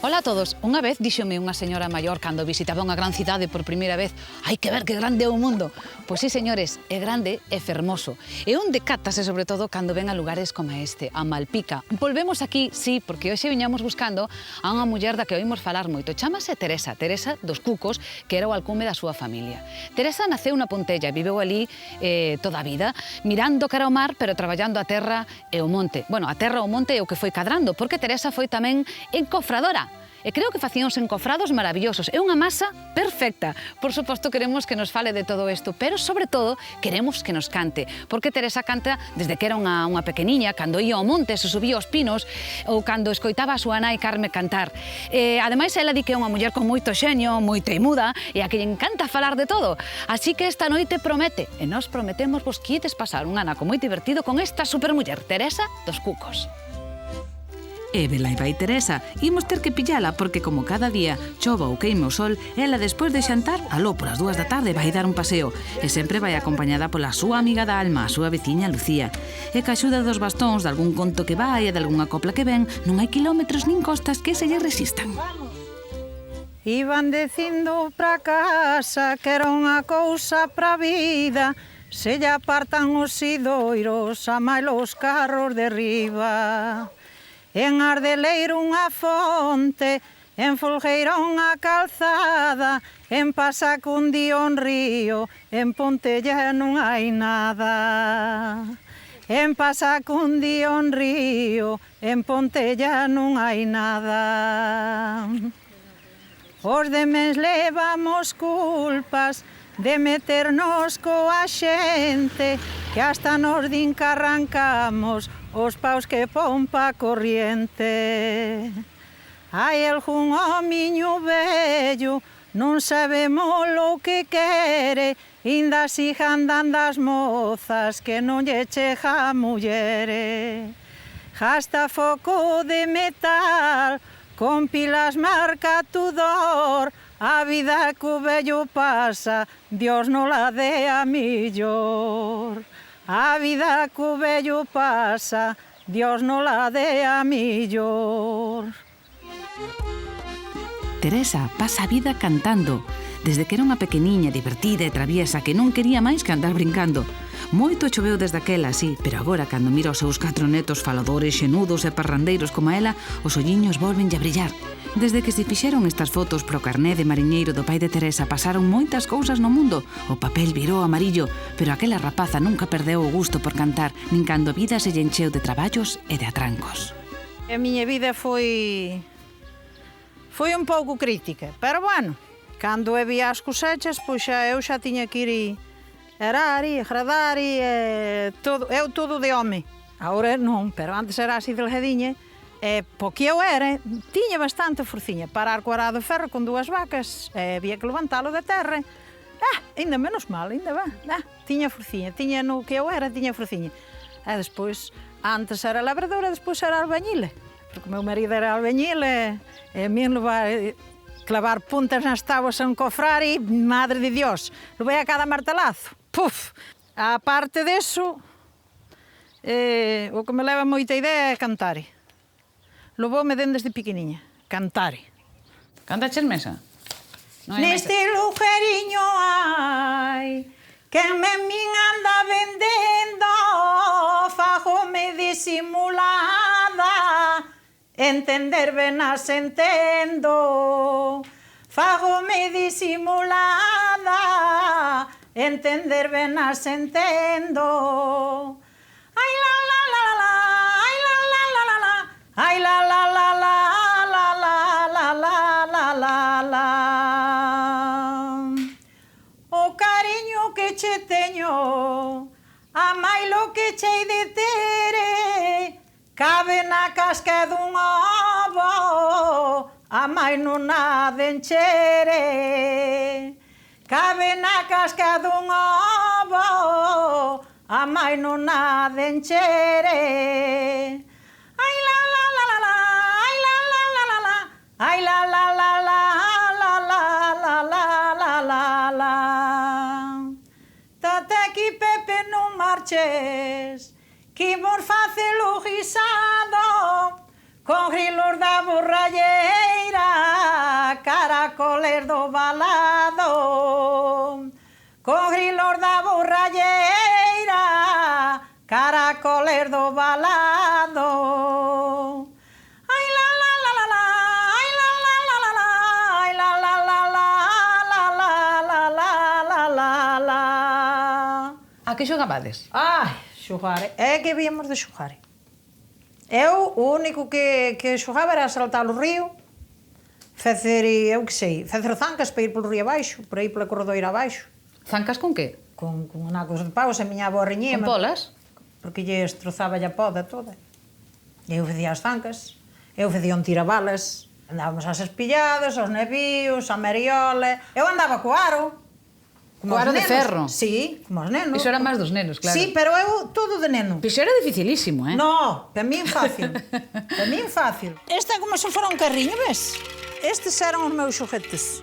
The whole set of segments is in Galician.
Ola a todos. Unha vez díxome unha señora maior cando visitaba unha gran cidade por primeira vez: hai que ver que grande é o mundo. Pois sí, señores, é grande e fermoso. E onde cátase, sobre todo, cando ven a lugares como este, a Malpica. Volvemos aquí, sí, porque hoxe viñamos buscando a unha muller da que oímos falar moito. Chámase Teresa, Teresa dos Cucos, que era o alcume da súa familia. Teresa naceu na Pontella, viveu ali toda a vida, mirando cara ao mar, pero traballando a terra e o monte. Bueno, a terra e o monte é o que foi cadrando, porque Teresa foi tamén encofradora. E creo que facían uns encofrados maravillosos. É unha masa perfecta. Por suposto, queremos que nos fale de todo isto, pero, sobre todo, queremos que nos cante. Porque Teresa canta desde que era unha pequeniña, cando ia ao monte, se subía aos pinos, ou cando escoitaba a súa nai Carme cantar. Ademais, ela di que é unha muller con moito xeño, moi teimuda, e a que lle encanta falar de todo. Así que esta noite promete, e nós prometemos vos que ides pasar un anaco moi divertido con esta supermuller, Teresa dos Cucos. E vela e vai Teresa, imos ter que pillala porque como cada día chova ou queime o sol, ela despois de xantar, aló polas 2 da tarde vai dar un paseo e sempre vai acompañada pola súa amiga da alma, a súa veciña Lucía. E ca axuda dos bastóns, de algún conto que vai e de algunha copla que ven, non hai quilómetros nin costas que se lle resistan. Iban dicindo pra casa que era unha cousa pra vida, se lle apartan os idoiros a máis os carros de riba. En Ardeleiro unha fonte, en Folgueira unha calzada, en Pasacundi un río, en Pontella non hai nada. En Pasacundi un río, en Pontella non hai nada. Os demais levamos culpas de meternos coa xente, que hasta nos din que arrancamos os paus que pon pa corriente. Hai algún homiño vello, non sabemos o que quere, inda sigan dando as mozas que non lle chega a mullere. Gasta foco de metal, con pilas marca Tudor, a vida que o vello pasa, Dios non la dé a millor. A vida que o vello pasa, Dios non la dé a millor. Teresa pasa a vida cantando, desde que era unha pequeniña, divertida e traviesa que non quería máis que andar brincando. Moito choveu desde aquela, sí, pero agora, cando mira os seus 4 netos faladores, xenudos e parrandeiros como ela, os olliños volvenlle a brillar. Desde que se fixeron estas fotos pro carné de mariñeiro do pai de Teresa, pasaron moitas cousas no mundo. O papel virou amarillo, pero aquela rapaza nunca perdeu o gusto por cantar, nin cando a vida se lle encheu de traballos e de atrancos. A miña vida foi un pouco crítica, pero bueno, cando había as cosechas, pois eu xa tiña que ir arar e agradar e todo de home. Agora non, pero antes era así delgadiña. Porque eu era, tiña bastante forciña. Parar co arado de ferro con 2 vacas, había que levantalo da terra. Ainda menos mal, ainda ben. Tiña forciña, tiña no que eu era, tiña forciña. E despois, antes era labradora, despois era albañile. Porque o meu marido era albañile, e a mí levar clavar puntas nas tábuas a encofrar e, madre de Dios, levei a cada martelazo. Puf! A parte deso, o que me leva moita idea é cantar. Levoume desde pequeniña, cantar. Canta Chelmesa? Neste lujeriño hai quen me min anda vendendo, fágome disimulada, entender ben as entendo. Fágome disimulada, entender ben as entendo. Ai la la la la, ai la la la la la, ai la la la la la la la la la la. O cariño que che teño, amailo que chei de tere, cabe na casca dun ovo, amai non a de enchere. Cabe na casca dun ovo, amai non a de enchere. Ai la la la la la, ai la la la la la, ai la la la la la la la la la la. Tate aquí Pepe non marches, que imos facelo guisado, con grilos da borralleira, caracoles do balado, con grilos da borralleira, caracoles do balado. Ai la la la la la, ai la la la la la, ai la la la la, la la la la la la la. A que xogabades? Ai, xogar, é que víamos de xogar. Eu, o único que xogaba era saltar o río, facer, eu que sei, facer zancas para ir polo río abaixo, por aí pola corredoira abaixo. Zancas con que? Con anacos de pau, se a miña avó reñía. Con polas? Porque lle estrozaba a poda toda. E eu facía as zancas, eu facía un tirabalas, andábamos ás espilladas, aos nevíos, a Mariola. Eu andaba co aro. Co aro de ferro? Sí, como os nenos. Iso era máis dos nenos, claro. Sí, pero eu todo de neno. Pois era dificilísimo, eh? No, para min fácil. Para min fácil. Este é como se fora un carriño, ves? Estes eran os meus xoguetes.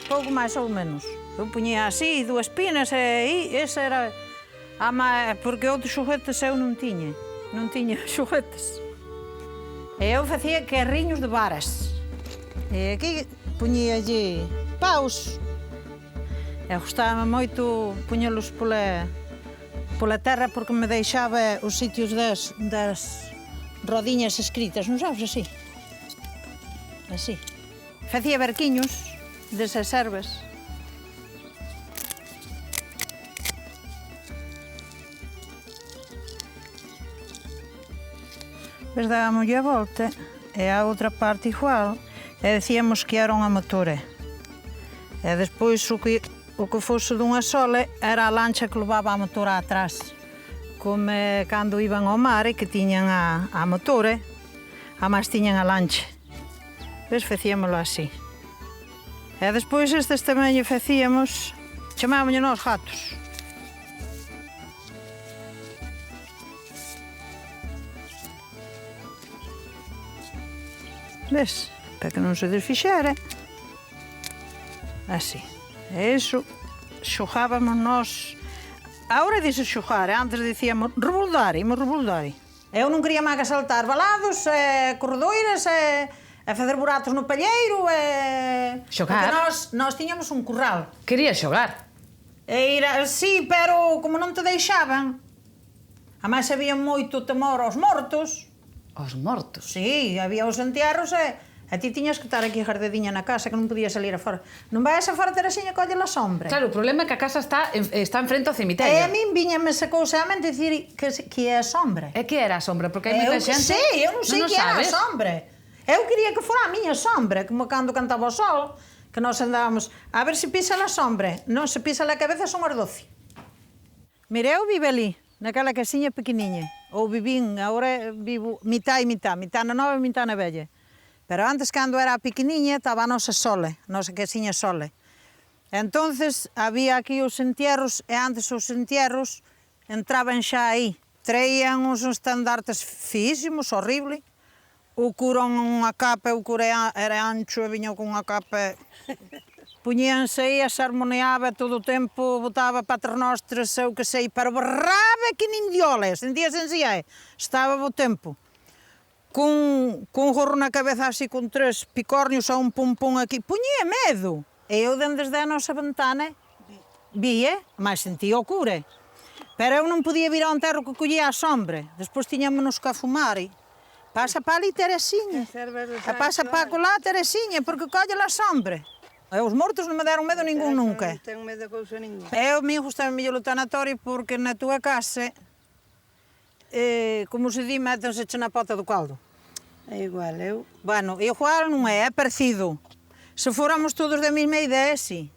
Pouco máis ou menos. Eu puñía así, dúas pinas e ese era... Porque outros xoguetes eu non tiña. Non tiña xoguetes. E eu facía carriños de varas. E aquí puñíalle paus. E gostaba moito puñelos pola terra porque me deixaba os sitios das rodiñas escritas, non sabes, así. Así. Facía barquiños desas ervas. Ves, dábamoslle a volta e a outra parte igual e decíamos que era unha motora. E despois o que fose dunha sola era a lancha que levaba a motora atrás. Como cando iban ao mar e que tiñan a motora, a máis tiñan a lancha. Ves, facíamolo así. E despois estes tamén lle facíamos, chamábamos nós gatos. Ves, para que non se desfixera. Así. E iso xogábamos nós. Agora dice xogar, antes dicíamos rebuldar, imos rebuldar. Eu non quería máis que saltar balados, corredoiras, facer buratos no palleiro, xogar. Porque nós tiñamos un curral. Quería xogar. Sí, pero como non te deixaban, a máis había moito temor aos mortos. Os mortos? Sí, había os entierros e a ti tiñas que estar aquí gardadiña na casa, que non podías salir afora. Non vais afora, Teresiña, colle a sombra. Claro, o problema é que a casa está en frente ao cemiterio. E a min viñame esa cousa a mente dicir que é a sombra. E que era a sombra? Porque hai moita xente... Eu non sei que era a sombra. Eu quería que fora a miña sombra, como cando cantaba o sol, que nós andábamos a ver se pisa a sombra. Non, se pisa a cabeza son as 12. Mire, eu vive ali, naquela casiña pequeniña. Ou vivín, agora vivo mitad e mitad na nova e mitad na vella. Pero antes, cando era pequeniña, estaba a nosa sola, a nosa casiña sola. Entonces, había aquí os entierros, e antes os entierros entraban xa aí. Traían uns estandartes físimos, horrible. O cura unha capa, o cura era ancho e viña con unha capa... Puñíanse aí, se armoneaba todo o tempo, botaba paternostras, eu que sei, pero berraba que nin diolas, sentíase en si, estaba o tempo. Con gorro na cabeza así, con 3 picórnios a un pum-pum aquí, puñía medo. E eu, desde a nosa ventana, vía, mas sentía o cura. Pero eu non podía vir ao enterro que collía a sombra. Despois tiñámonos que a fumar. Pasa para ali, Teresiña. Pasa para colá, Teresiña, porque colle a sombra. E os mortos non me deron medo ningún nunca. Non tengo medo de cousa ninguna. Eu me gustaba mellor o tanatorio porque na túa casa, como se di, métense na pota do caldo. É igual, eu... Bueno, igual non é parecido. Se fóramos todos da mesma idea, sí.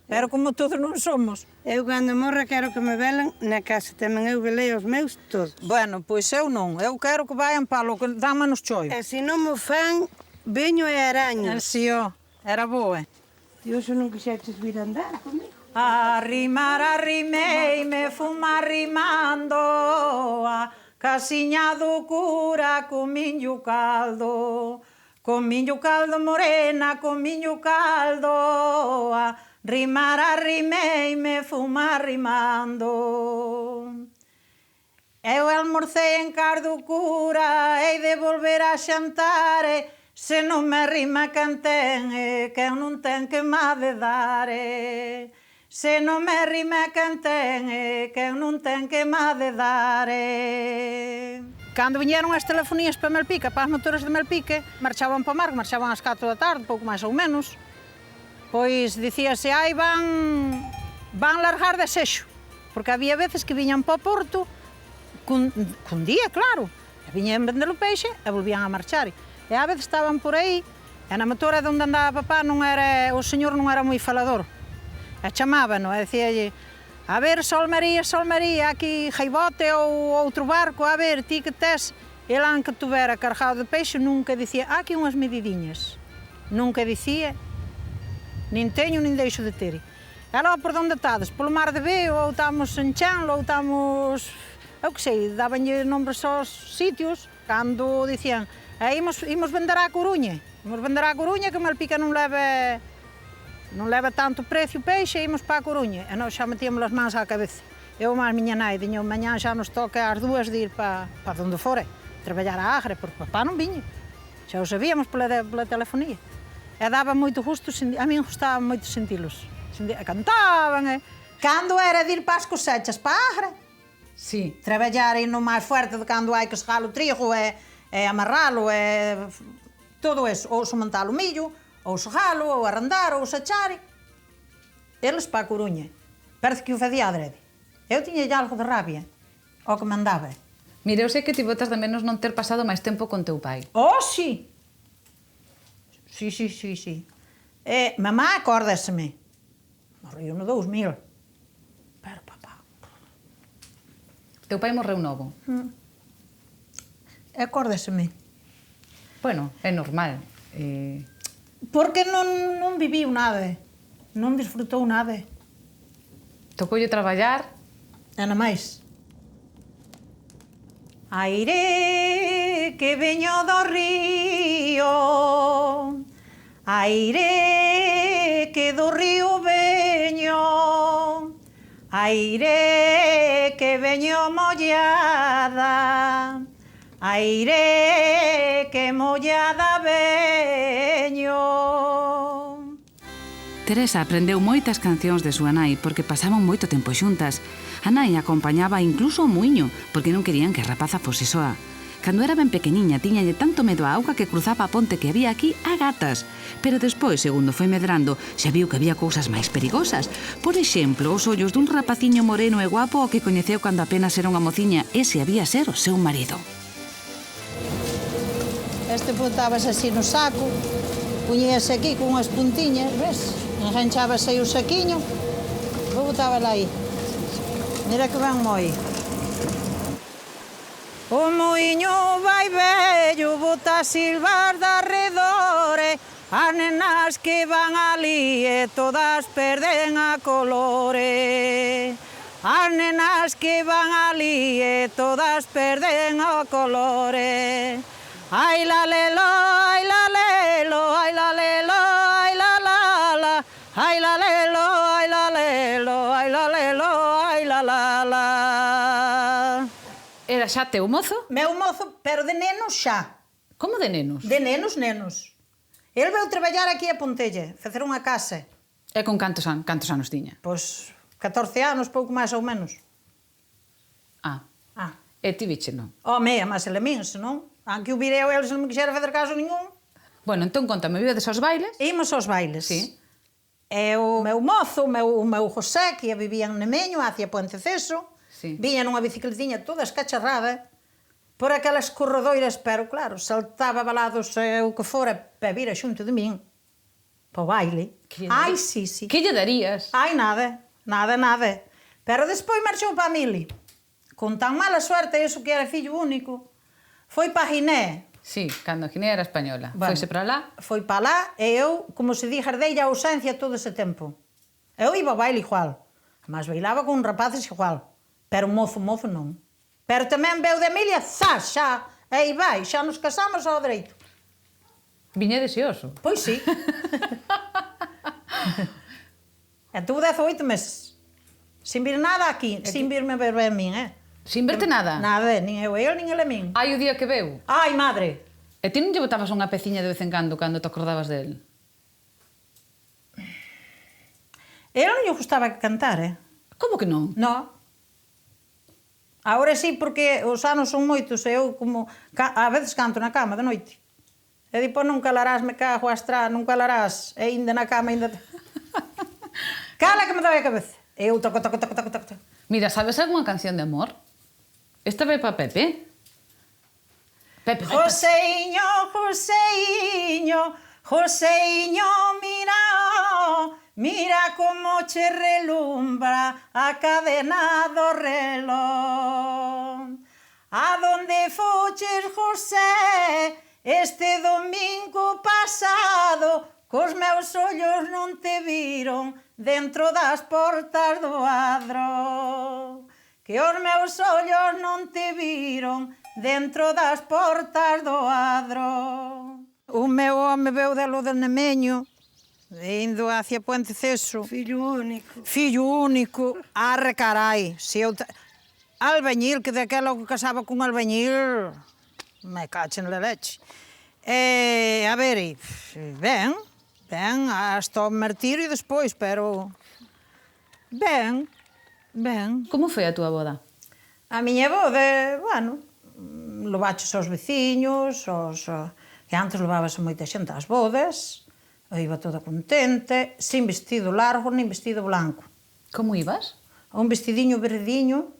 Pero como todos non somos. Eu, cando morra, quero que me velen na casa. Tamén eu velei os meus todos. Bueno, pois eu non. Eu quero que vayan para o que dame nos choio. E se non mo fan, veño e araño. Así, ó. Era boa. E hoxe non quixeches vir andar comigo. Arrimei, me fuma arrimando a casiña do cura con miño caldo. Con miño caldo morena, con miño caldo a arrimei, me fuma arrimando. Eu almorcei en car do cura, hei de volver a xantar, Se non me rima quen ten, quen non ten que má de dar, Se non me rima quen ten, quen non ten que má de dar, Cando viñeron as telefonías para Melpique, para as motores de Melpique, marchaban para o mar, marchaban ás 4 da tarde, pouco máis ou menos, pois dicíase, ai, van largar de Sexo, porque había veces que viñan para o Porto, cun día, claro, e viñan vender o peixe e volvían a marchar. E a veces estaban por aí, e na motora onde andaba papá o señor non era moi falador. E chamábano, e dicíalle, a ver, Sol María, aquí Jaibote ou outro barco, a ver, ti que tes, el que tuvera cargado de peixe, nunca dicía, aquí unhas medidiñas. Nunca dicía, nin teño, nin deixo de ter. E logo, por onde estades? Polo mar de Veo, ou estamos en Chanlo, ou estamos... Eu que sei, dabanlle nombres aos sitios, cando dicían, imos vender á Coruña, que Melpique non leva tanto precio o peixe, imos para a Coruña. E nós xa metíamos as mans á cabeza. Eu máis miña nai, diño, mañá xa nos toca ás 2 de ir para onde fora, traballar a Agre, porque papá non viña. Xa o sabíamos pola telefonía. E daba moito gusto, a min gustaba moito sentilos. Cantaban, Cando era de ir para as cosechas, para a Agre, Sí. traballar aí no máis fuerte de cando hai que segar o trigo e amarralo e todo eso, ou sementar o millo, ou segalo, ou arrendar, ou sachar. Eles para a Coruña. Parece que o facía adrede. Eu tiña algo de rabia ao que mandaba. Mira, eu sei que ti botas de menos non ter pasado máis tempo con teu pai. Oh, sí! Sí. Mamá, acórdaseme. Morreu no 2000. Pero papá... Teu pai morreu novo. Acórdaseme. Bueno, é normal. Porque non viviu nada. Non disfrutou nada. Tocoulle traballar. Ana máis. Aire que veño do río, aire que do río veño, aire que veño mollada, aire que mollada veño. Teresa aprendeu moitas cancións de súa nai porque pasaban moito tempo xuntas. A nai acompañaba incluso o muiño porque non querían que a rapaza fose soa. Cando era ben pequeniña tiñalle tanto medo á auga que cruzaba a ponte que había aquí a gatas. Pero despois, segundo foi medrando, xa viu que había cousas máis perigosas. Por exemplo, os ollos dun rapaciño moreno e guapo ao que coñeceu cando apenas era unha mociña. Ese había ser o seu marido. Este botábase así no saco, puñíase aquí con unhas puntiñas, ves? Enganchábase aí o saquiño, vou botábala aí. Mira que van moi. O muiño vai vello, bota silvar de arredore, as nenas que van ali e todas perden a colore. As nenas que van ali e todas perden a colore. Ai la lelo, ai la lelo, ai la lelo, ai la la la. Ai la lelo, ai la lelo, ai la lelo, ai la la la. Era xa teu mozo? Meu mozo, pero de nenos xa. Como de nenos? De nenos. El veu traballar aquí a Pontelle, facer unha casa. E con cantos anos tiña? Pois 14 anos, pouco máis ou menos. Ah. Ah. E ti biche non? Home, a máis ele min, senón. Anque o virei eu, eles non me quixera fazer caso ningún. Bueno, entón contame, vivedes aos bailes? Imos aos bailes. Sí. E o meu mozo, o meu José, que vivía en Nemeño, hacia Ponteceso, sí. Viña nunha bicicletiña toda escacharrada por aquelas corredoiras, pero claro, saltaba balados o que fora para vir a xunto de min, para o baile. Ai, sí. Que lle darías? Ai, nada. Pero despois marchou para a Mili. Con tan mala suerte, eso que era fillo único, foi para Giné. Sí, cando Giné era española. Bueno, foise para lá? Foi para lá e eu, como se di, herdei a ausencia todo ese tempo. Eu iba ao baile igual. Mas bailaba con rapaces igual. Pero mozo non. Pero tamén veu de Emilia, zas, xa. E aí vai, xa nos casamos ao dereito. Viña deseoso. Pois sí. E tuvo 18 meses. Sin vir nada aquí, sin virme ver a min, Sin verte nada? Nada, nin eu a ele, nin ele a min. Hai o día que veu? Ai, madre, E ti non lle botabas unha peciña de vez en cando te acordabas del? Eu non lle gustaba que cantara. Como que non? No. Agora sí, porque os anos son moitos e eu como... A veces canto na cama de noite. E dipo, non calarás, me cago a estrá, non calarás. E ainda na cama, ainda... Cala que me dói a cabeza. E eu toco. Mira, sabes algunha canción de amor? Esta vai para Pepe. Pepe. Joseiño, mira, mira como che relumbra a cadena do reloj. A donde foches, José, este domingo pasado, cos meus ollos non te viron dentro das portas do adro. Que os meus ollos non te viron dentro das portas do adro. O meu home veu de lo del Nemeño, indo hacia Puente Ceso. Fillo único. Fillo único. Arre carai. Se eu albañil, que daquela que casaba cun albañil, me cachen la leche. A ver, ben, hasta o martirio despois, pero... Ben. Como foi a túa boda? A miña boda, bueno, levaches aos veciños, que antes levábase moita xente ás bodas, eu iba toda contente, sin vestido largo, nin vestido blanco. Como ibas? Un vestidiño verdiño,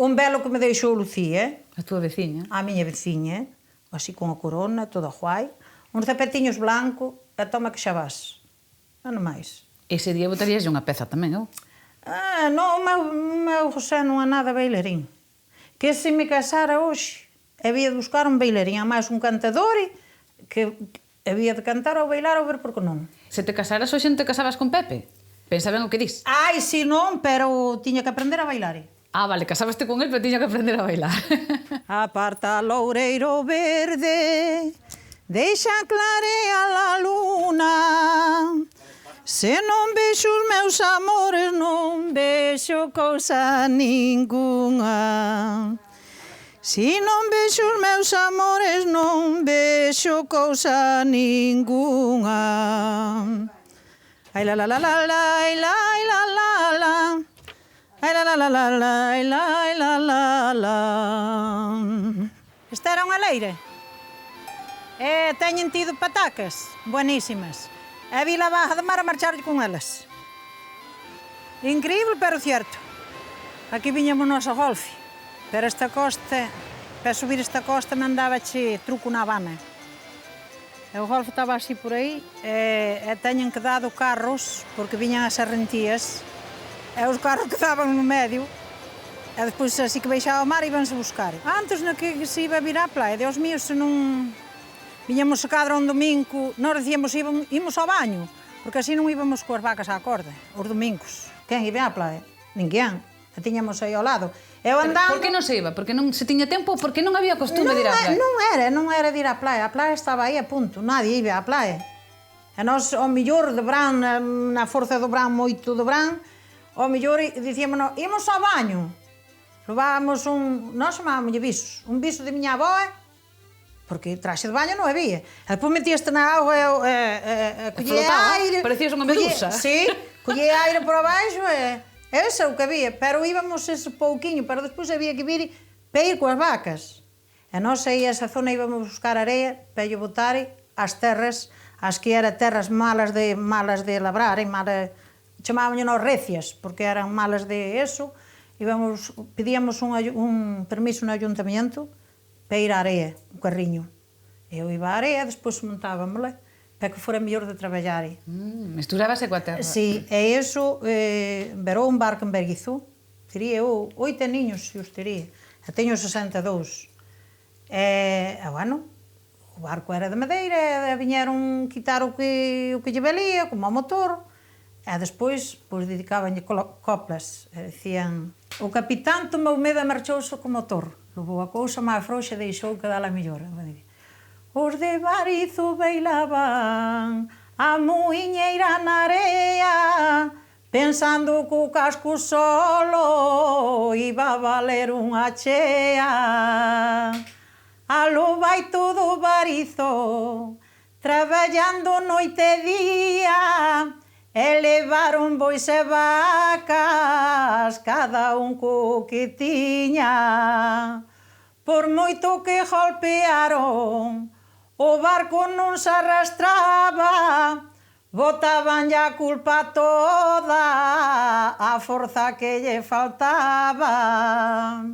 un velo que me deixou Lucía, A túa veciña? a miña veciña, así con a corona, toda guai, uns zapatiños blancos, e toma que xa vas. Non máis. Ese día botarías unha peza tamén, eu? Non, o meu José non é nada bailarín. Que se me casara hoxe, había de buscar un bailarín, a máis un cantador, que había de cantar ou bailar ou ver por que non. Se te casaras hoxe non te casabas con Pepe? Pensa ben o que dis. Ai, si non, pero tiña que aprender a bailar. Ah, vale, casabaste con él, pero tiña que aprender a bailar. Aparta loureiro verde, deixa clarear a luna. Se non vexo os meus amores, non vexo cousa ningunha. Se non vexo os meus amores, non vexo cousa ningunha. Ai la la la la la, ai la la la la. Ai la la la la la, ai la la la. Esta era unha leire. Teñen tido patacas, buenísimas. E vi la Baja de Mar a marchar con elas. Increíble, pero cierto. Aquí viñamos nós a golfe. Pero esta costa, para subir esta costa, me andabache truco na Habana. E o golfe estaba así por aí, e teñen quedado carros, porque viñan as serrentías, e os carros quedaban no medio, e despois así que baixaba o mar e ibanse buscar. Antes no que se iba a vir á playa, Deus mío, se non... Viñamos a cadra un domingo, nós dicíamos íbamos ao baño, porque así non íbamos coas vacas á corda, os domingos. Quen iba á playa? Ninguén. A tiñamos aí ao lado. Eu andando... Por que non se iba? Porque non se tiña tempo? Porque non había costume de ir á playa? Non era de ir á playa. A playa estaba aí a punto. Nadie iba á playa. E nós, ao millor, de verán, na forza do verán, moito do verán, ao millor dicíamos, íamos ao baño. Levábamos nós chamábamos visos, un viso de miña avó, porque traxe de baño non había. E depois metíaste na auga e collía aire. Parecías unha medusa. Sí, collía aire por abaixo e ese é o que había. Pero íbamos ese pouquiño, pero despois había que vir para ir coas vacas. E nós aí a esa zona íbamos buscar areia para lle botar as terras, as que eran terras malas de labrar, chamábamos nós recias, porque eran malas de eso. Pedíamos un permiso no ayuntamiento para ir á area, un carriño. Eu iba á area, despois montábamosla, para que fora mellor de traballar. Mesturábase coa terra. Sí, e iso, verou un barco en Berguizú, tería eu 8 niños, se os tería, e teño 62. E, bueno, o barco era de madeira, e viñeron quitar o que lle valía, como o motor, e despois, pois, dedicabanlle coplas, e dicían, o capitán tomou medo e marchouse co motor. Levou a cousa máis frouxa e deixou que dala mellor. Os de Barizo bailaban a muiñeira na area, pensando que o casco solo iba a valer unha chea. Aló vai todo varizo, traballando noite e día, e levaron bois e vacas, cada un co que tiña. Por moito que golpearon, o barco non se arrastraba, botaban a culpa toda, a forza que lle faltaba.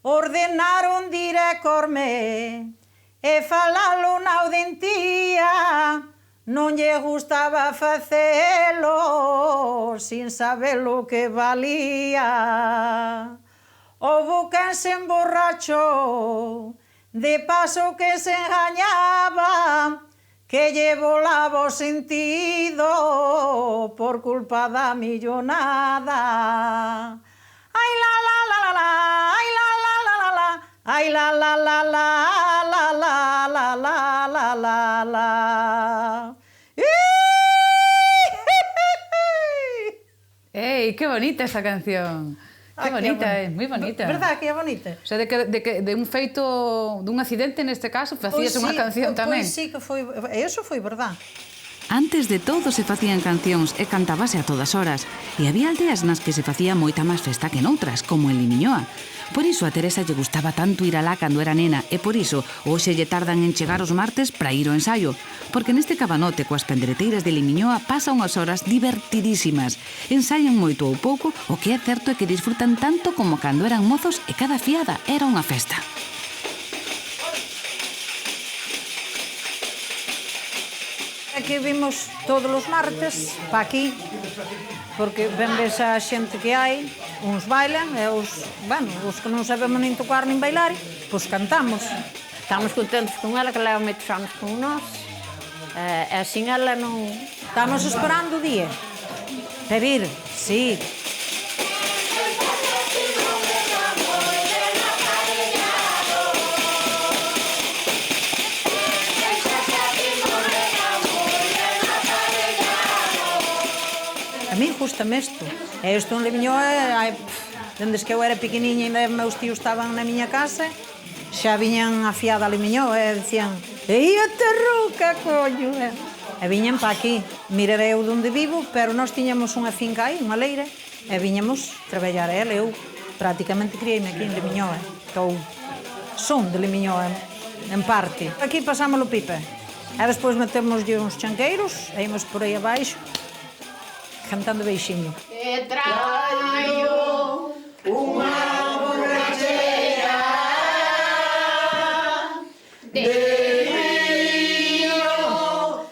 Ordenaron dir e corme, e falalo na audentía, non lle gustaba facelo, sin saber lo que valía. Houbo quen se emborrachou, de paso que se engañaba, que lle volaba o sentido por culpa da millonada. Ai la la la la la, ai la la la la la, ai la la la la la la la la la la la. ¡Ey, qué bonita esa canción! Qué bonita, muy bonita. Verdad que é bonita? O sea, de un feito, dun accidente neste caso, facías unha canción tamén. Pois sí, que foi, eso foi verdad. Antes de todo se facían cancións e cantábase a todas horas, e había aldeas nas que se facía moita máis festa que noutras, como en Limiñoa. Por iso a Teresa lle gustaba tanto ir alá cando era nena, e por iso hoxe lle tardan en chegar os martes para ir ao ensaio, porque neste cabanote coas pendreteiras de Limiñoa pasa unhas horas divertidísimas. Ensaian moito ou pouco, o que é certo é que disfrutan tanto como cando eran mozos e cada fiada era unha festa. Aquí vimos todos os martes pa aquí, porque ven ves a xente que hai, uns bailan e os que non sabemos nin tocar nin bailar, pois cantamos. Estamos contentos con ela, que leva moitos anos con nós, e sin ela non... Estamos esperando o día para ir, sí. A mí gustame isto. E isto en Limiñoa, desde que eu era pequeniña e meus tíos estaban na miña casa, xa viñan afiada a Limiñoa e dicían: "Ei, a terruca, coño!" E viñan pa aquí. Mira, eu donde vivo, pero nós tiñamos unha finca aí, unha leira, e viñamos traballar a ela. Eu prácticamente criei-me aquí en Limiñoa. Son de Limiñoa, en parte. Aquí pasámoslo pipa. E despois metémoslle uns chanqueiros, e ímos por aí abaixo, cantando beixiño. Te traio unha borrachera de viño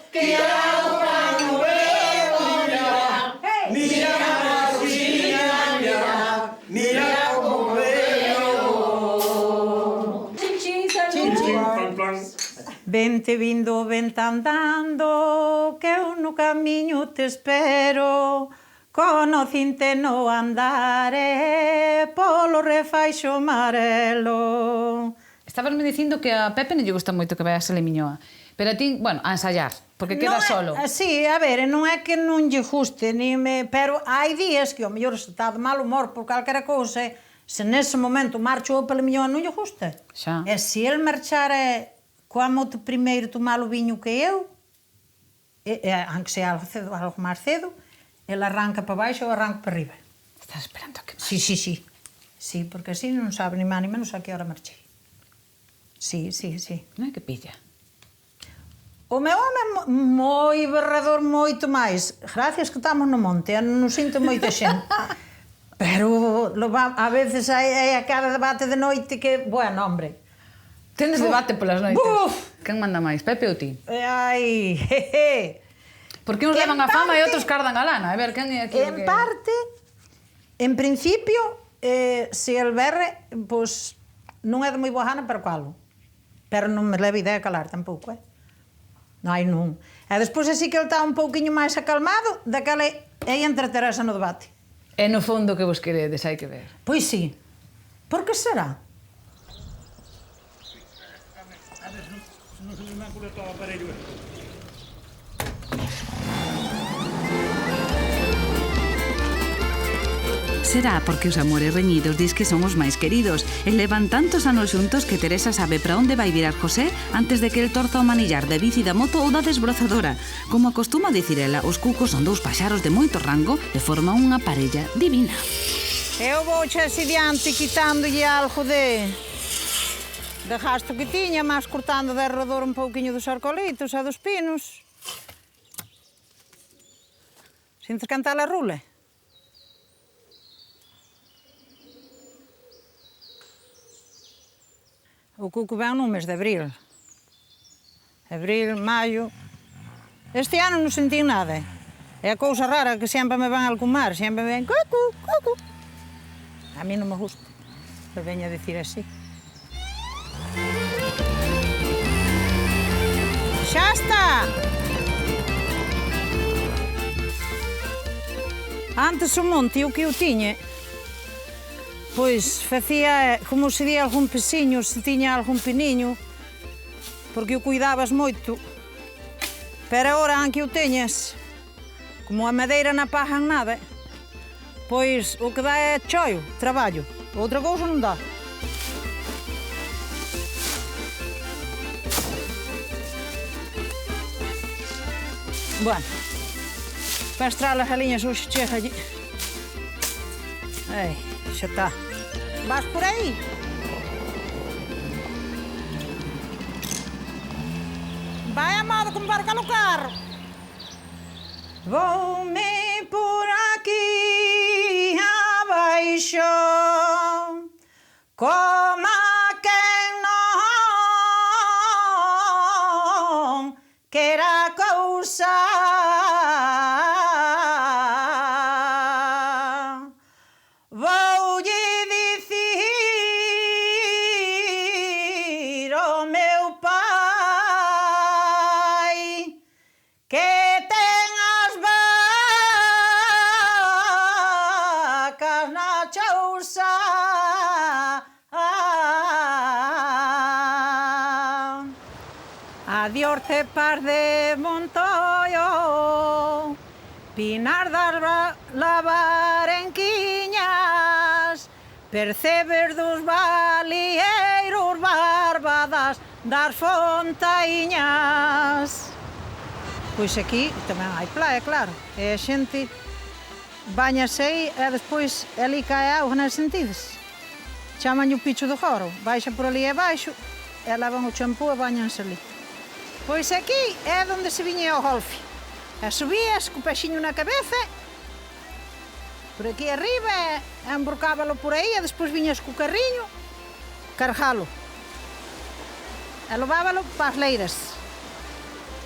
que agua no bebo. Mira a cociña, mira como veo. Chin, chin, Vente vindo, vente andando, que eu no camiño te espero, conocinte no andare, polo refaixo amarelo. Estabas me dicindo que a Pepe non lle gusta moito que vayas a Limiñoa, pero a ti, bueno, a ensayar, porque queda solo. Sí, a ver, non é que non lle guste, pero hai días que o mellor se está de mal humor por calquera cousa, se nese momento marcho para Limiñoa non lle gusta. Xa. E se el marchara como primeiro tomar o viño que eu, aunque sea algo máis cedo, ele arranca para baixo ou arranca para arriba. Estás esperando a que máis. Sí. Sí, porque así non sabe ni máis ni menos a que hora marchei. Sí. Non é que pilla. O meu home é moi berrador, moito máis. Gracias que estamos no monte, non sinto moita xente. Pero a veces hai a cada debate de noite que, bueno, hombre. Tendes debate polas noites. Buf! Quen manda máis, Pepe ou ti? Ai, jeje. Por que uns levan a fama e outros cardan a lana? A ver, quen é aquí? En parte, en principio, se el berre, pois, non é de moi boa gana para calo. Pero non me leva idea a calar tampouco, non. E despois así que ele está un pouquiño máis acalmado, daquela é entreterase no debate. E no fondo que vos queredes, hai que ver. Pois sí. Por que será? Será porque os amores reñidos dis que son os máis queridos e levan tantos anos xuntos que Teresa sabe para onde vai virar José antes de que el torza o manillar da bici da moto ou da desbrozadora. Como acostuma dicir ela, os cucos son dous paxaros de moito rango e forman unha parella divina. Eu vou che así diante quitándolle algo de gasto que tiña, mas cortando de arredor un pouquiño dos arcolitos e dos pinos. Sintes cantar a rule? O cuco ven no mes de abril. Abril, maio... Este ano non senti nada. É a cousa rara que sempre me van a alcumar, sempre me ven cucu, cucu. A mí non me gusta que veña a decir así. Xa está! Antes o monte, o que eu tiña, pois facía, como se di algún pesiño, se tiña algún peniño, porque o cuidabas moito. Pero agora, aunque o teñas, como a madeira na paja en nada, pois o que dá é choio, traballo. Outra cousa non dá. Bueno, para estrar as galiñas hoxe chega allí. Ai, xa está. Vas por aí? Vai amado como barca no carro. Vou-me por aqui abaixo, como quem não queira cousa. Adiós cepas de Montoio, pinar das lavarenquiñas, percebes dos balieiros, barbadas das fontaíñas. Pois aquí tamén hai praia, claro, e a xente bañase aí e despois ali cae auga nas sentidas. Chamanlle o picho do joro, baixa por ali abaixo e levan o champú e bañanse ali. Pois aquí é onde se viña ao golfe. E subías co pexiño na cabeza, por aquí arriba, emborcábalo por aí e despois viñas co carriño, cargalo. E levábalo para as leiras.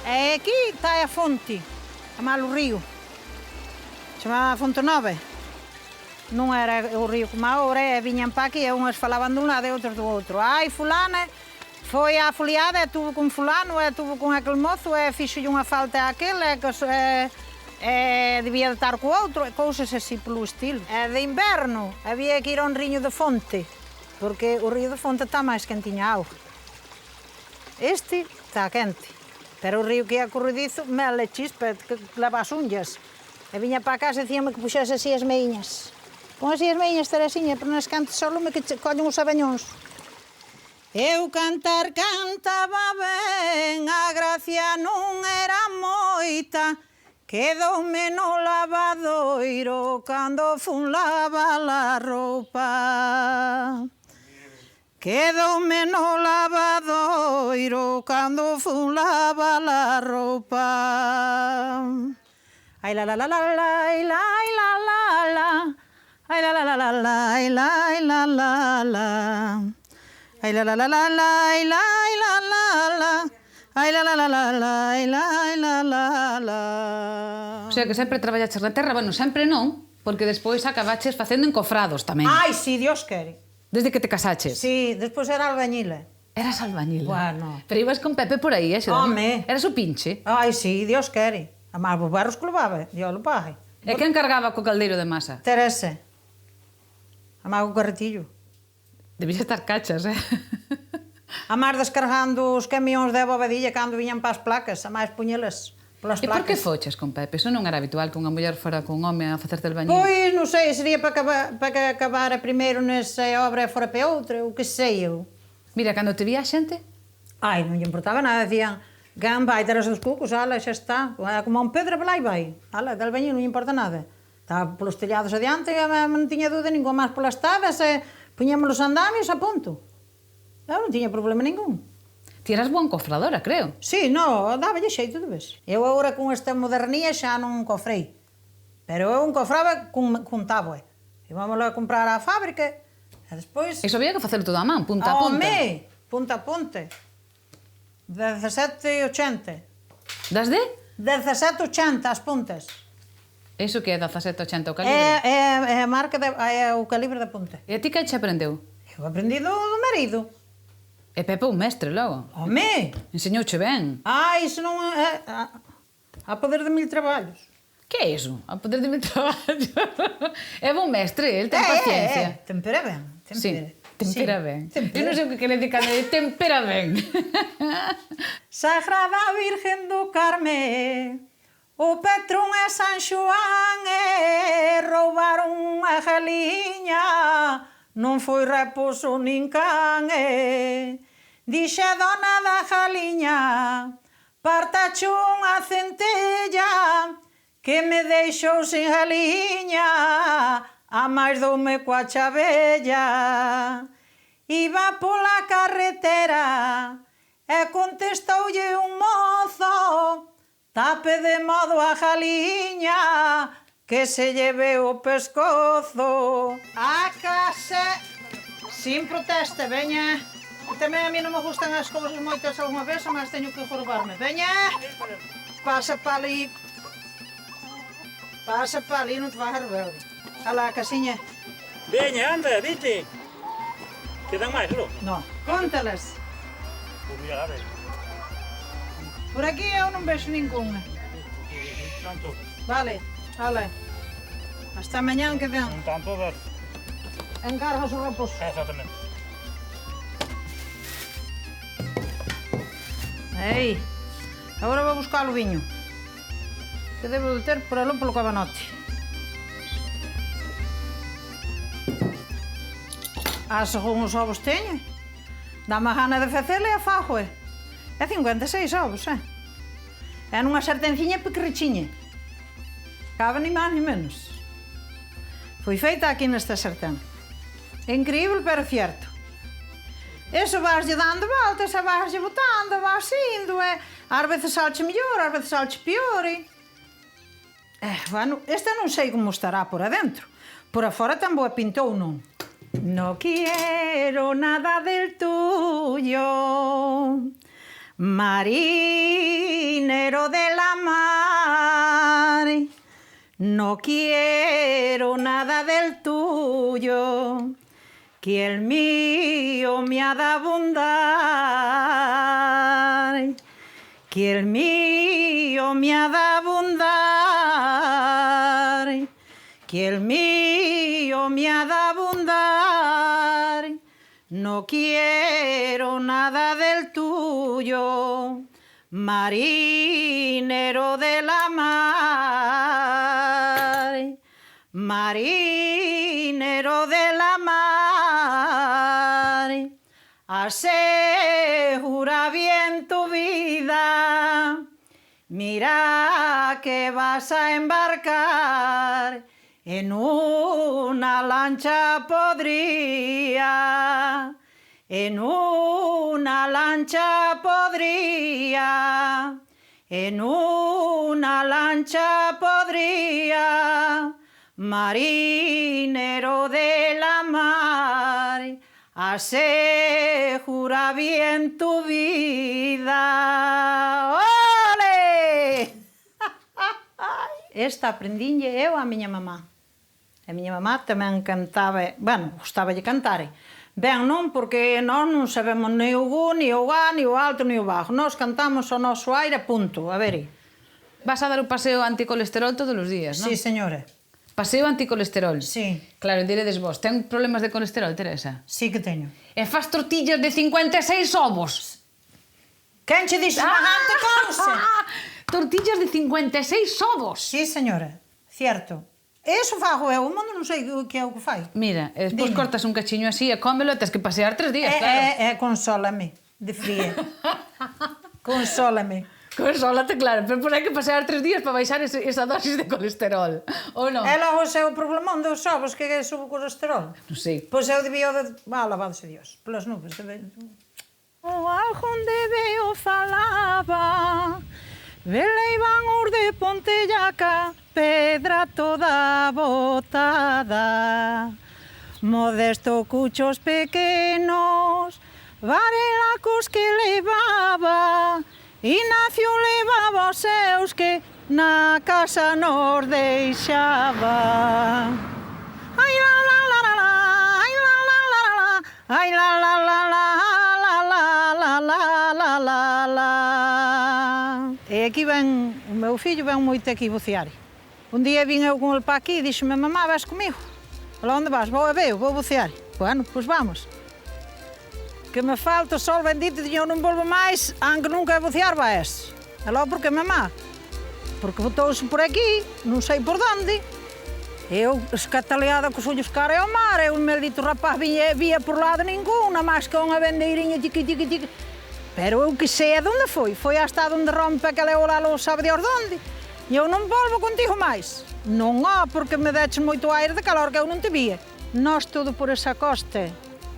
E aquí está a fonte, a malo río. Chamaba Fonte Nova. Non era o río como agora, e viñan para aquí e unhas falaban dun lado e outros do outro. Ai, fulana foi á foliada e tuvo con fulano, e tuvo con aquel mozo, e fixolle unha falta àquel, e debía de estar co outro, e cousas así polo estilo. E de inverno había que ir a un riño de fonte, porque o río de fonte está máis quentiña auga. Este está quente, pero o río que é corredizo, mele chispa, que leva as unhas. E viña para casa e dicíame que puxese así as meiñas. Con así as meiñas, Teresiña, pero nas cantes só lume que collen os abañóns. Eu cantar cantaba ben, a gracia non era moita, quedoume no lavadoiro cando fun lavar a roupa. Quedoume no lavadoiro cando fun lavar a roupa. Ai la la la la la la la la la, ai la la la la la la la la la. Ai la la la la la la la la la. Ai la la la la la la la la la. O sea que sempre traballaches na terra, bueno, sempre non, porque despois acabaches facendo encofrados tamén. Ai, si, Dios quere. Desde que te casaches. Si, despois era albañila. Eras albañila. Bueno. Pero ibas con Pepe por aí, Home. Eras o pinche. Ai, si, Dios quere. A máis os barros que levaba, Dios lo pague. E quen cargaba co caldeiro de masa? Teresa. A máis o carretillo. Debías estar cachas, A máis descargando os camións de abobadilla cando viñan para as placas, a máis puñelas polas E por que placas. foches con Pepe? Iso non era habitual que unha muller fora con un home a facerte el baño. Pois, non sei, sería para que acabara primeiro nesa obra e fora para outra, o que sei eu. Mira, cando te vía a xente, Ai, non lle importaba nada, decían, gan vai ter os seus cucos, ala, xa está. Como un Pedro, vai vai. Ala, del baño non lle importa nada. Estaba polos tellados adiante, e non tiña dúda ningún, máis polas tabas, e puñamos os andamios a punto. Eu non tiña problema ningún. ti eras boa encofradora, creo. Sí, no, dáballe xeito de vez. Eu agora con esta modernía xa non cofrei. Pero eu encofraba cun táboe. Íbamos a comprar á fábrica, e despois... Iso había que facelo todo a man, punta a punta. Home, punta a punta. 17,80. Das de? 17,80 as puntas. Iso que é 17,80 o calibre? É a marca, é o calibre da punta. E a ti que che aprendeu? Eu aprendi do marido. E Pepe un mestre, logo. Home! Enseñouche ben. Iso non é... A poder de 1000 traballos. Que é iso? A poder de mi traballo. É bon mestre, el ten paciencia. Tempera ben. Sí, tempera ben. Tempera. Eu non sei o que quere decir cando de tempera ben. Sagrada Virgen do Carme, o Petrón e San Xoán roubaron a galiña, non foi reposo nin can dixe a dona da galiña, partacho unha centella que me deixou sin galiña, a máis doume coa chabella. Iba pola carretera e contestoulle un mozo, tape de modo a galiña que se lleve o pescozo. A casa, sin protesta, veña. Tamén a mí non me gustan as cousas moitas alguma vez, mas teño que jorobarme. Veña, pasa pa ali. Pasa pa ali, non te vas a rebelde. Alá, casiña. Veña, anda, dite. Quedan máis, non? No, contalas. Podría haber. Por aquí eu non vexo ninguna. Tanto. Vale, vale. Hasta mañán que ven. Un tanto ver. Encargas o repouso. Exactamente. Ei, agora vou buscar o viño. Que debo de ter por aló polo cabanote. Según os ovos teño. Dá-me a gana de facela e a fajo, É 56 ovos, É nunha sartenciña pequerrichiña. Cabe ni máis ni menos. Foi feita aquí nesta sartén. Increíble, pero cierto. Eso vaslle dando voltas, e vaslle botando, vas indo, ás veces salche mellor, ás veces salche pior, Bueno, esta non sei como estará por adentro. Por afora tan boa pintou, non? No quiero nada del tuyo, marinero de la mar. No quiero nada del tuyo, que el mío me ha de abundar. Que el mío me ha de abundar. Que el mío me ha de abundar. No quiero nada del tuyo, marinero de la mar. Marinero de la mar, asegura bien tu vida. Mira que vas a embarcar en una lancha podrida, en una lancha podrida, en una lancha podrida, marinero de la mar, asegura bien tu vida. ¡Ole! Esta aprendinlle eu a miña mamá. A miña mamá tamén cantaba, bueno, gustaba de cantar. Ben, non, porque nós non sabemos ni o gu, ni o ga, ni o alto, ni o bajo. Nós cantamos o noso aire, punto. A ver. Vas a dar o paseo anticolesterol todos os días, non? Sí, señora. Paseo anticolesterol. Sí. Claro, diredes vos, ten problemas de colesterol, Teresa? Sí que teño. E fas tortillas de 56 ovos. Quen che dixo semejante cousa? tortillas de 56 ovos. Sí, señora, cierto. Eso fago eu, o mundo non sei que é o que fai. Mira, e despois Dime. cortas un cachiño así e cómelo e tens que pasear 3 días, claro. Consólame, de fría. Consólame. Consólate, claro, pero hai que pasear 3 días para baixar esa dosis de colesterol, ou non? E logo ese é o problemón dos ovos que subo o colesterol. Non sei. Pois eu debía de... Alabadose Dios, pelas nubes. O aljonde veo falaba, veleiban os de Pontellaca, pedra toda botada. Modesto cuchos pequenos, varelacos que levaba, Ignacio levaba os seus que na casa nos deixaba. Ai la la la la la, ai la la la la la, ai la la la la la la la la la la. E aquí ven o meu fillo, ven moito aquí bucear. Un día vin eu con el pa aquí e dixeme, mamá, vas comigo? Alá onde vas? Vou a ver, vou bucear. Bueno, pois vamos. Que me falta o sol bendito e eu non volvo máis, aunque nunca a bucear vais. E logo porque, mamá? Porque botouse por aquí, non sei por onde. Eu, escataleada cos ollos cara ao mar, eu, un maldito rapaz, vía por lado ningún, nada máis que unha bandeirinha tiqui. Pero eu que sei de onde foi. Foi hasta onde rompe aquela ola, sabe Dios de onde. E eu non volvo contigo máis. Non, porque me deches moito aire de calor que eu non te vía. Nós todo por esa costa.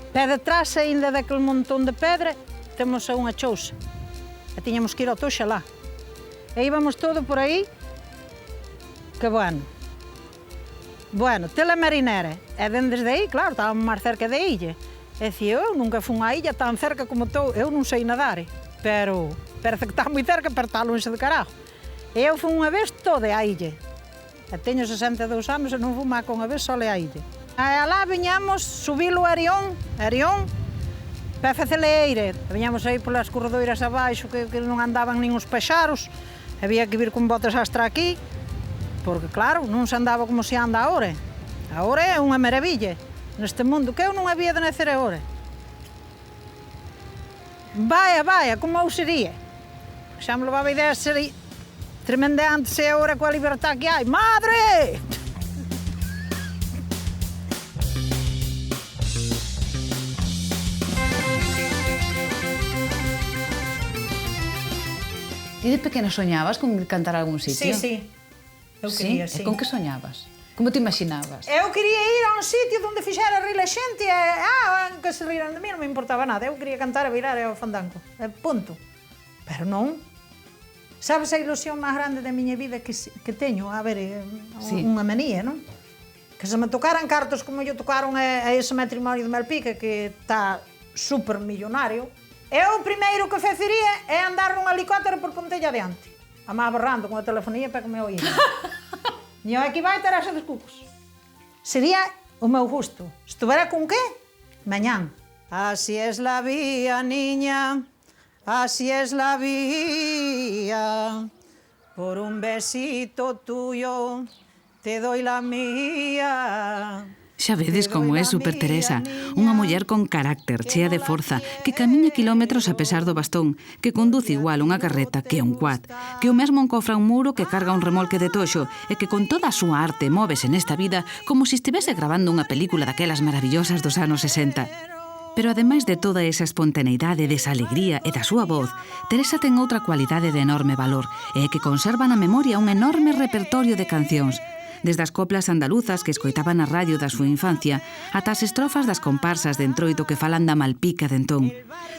Pé detrás, ainda daquele montón de pedra, temos unha chousa. E tiñamos que ir ao Toxa lá. E íbamos todo por aí. Que bueno. Bueno, tela marinera. E desde aí, claro, estábamos máis cerca da illa. E dicía, eu nunca fui á illa tan cerca como estou. Eu non sei nadar, pero parece que está moi cerca, pero está longe de carajo. E eu fui unha vez toda á illa. E teño 62 anos e non fui má con unha vez só á illa. E alá viñamos subilo a Arión, Pefe Celeire. Viñamos aí polas corredoiras abaixo que non andaban nin os paxaros. Había que vir con botas hasta aquí, porque claro, non se andaba como se anda agora. Agora é unha maravilla neste mundo, que eu non había de nacer agora. Vaya, como eu sería. Xa me levaba a ideia de ser tremendante se agora coa liberdade que hai. Madre! Ti de pequena soñabas con cantar a algún sitio? Sí. Eu quería, sí. E con que soñabas? Como te imaginabas? Eu quería ir a un sitio onde fixera rir a xente que se riran de mí, non me importaba nada. Eu quería cantar e bailar ao fandango. Punto. Pero non. Sabes a ilusión máis grande da miña vida que teño? A ver, unha manía, non? Que se me tocaran cartos como yo tocaron a ese matrimonio de Malpica, que está super millonario, eu o primeiro que facería é andar nun helicóptero por Pontella adiante. A má berrando con a telefonía para que me oíran. E eu aquí vai Teresa dos Cucos. Sería o meu gusto. Estuvera con qué? Mañán. Así es la vía, niña, así es la vía. Por un besito tuyo te doy la mía. Xa vedes como é Super Teresa, unha muller con carácter, chea de forza, que camiña kilómetros a pesar do bastón, que conduce igual unha carreta que un quad, que o mesmo encofra un muro que carga un remolque de toxo e que con toda a súa arte móvese nesta vida como se estivese grabando unha película daquelas maravillosas dos anos 60. Pero ademais de toda esa espontaneidade, desa alegría e da súa voz, Teresa ten outra cualidade de enorme valor e é que conserva na memoria un enorme repertorio de cancións, desde as coplas andaluzas que escoitaba na radio da súa infancia ata as estrofas das comparsas de entroido que falan da Malpica de entón,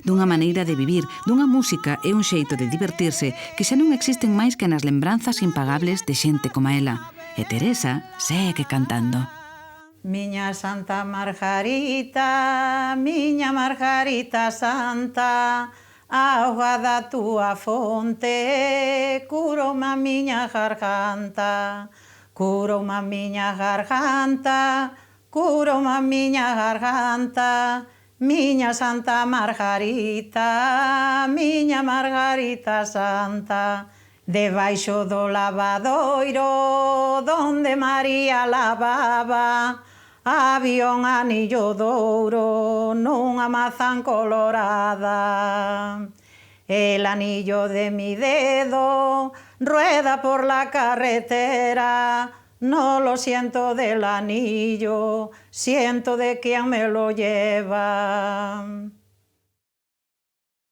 dunha maneira de vivir, dunha música e un xeito de divertirse que xa non existen máis que nas lembranzas impagables de xente como ela. E Teresa segue cantando. Miña Santa Margarita Santa, auga da túa fonte curou-me a miña garganta. Curou-me a miña garganta, curou-me a miña garganta, miña Santa Margarita Santa. Debaixo do lavadoiro, donde María lavaba, había un anillo de ouro nunha mazán colorada. El anillo de mi dedo rueda por la carretera. No lo siento del anillo, siento de quien me lo lleva.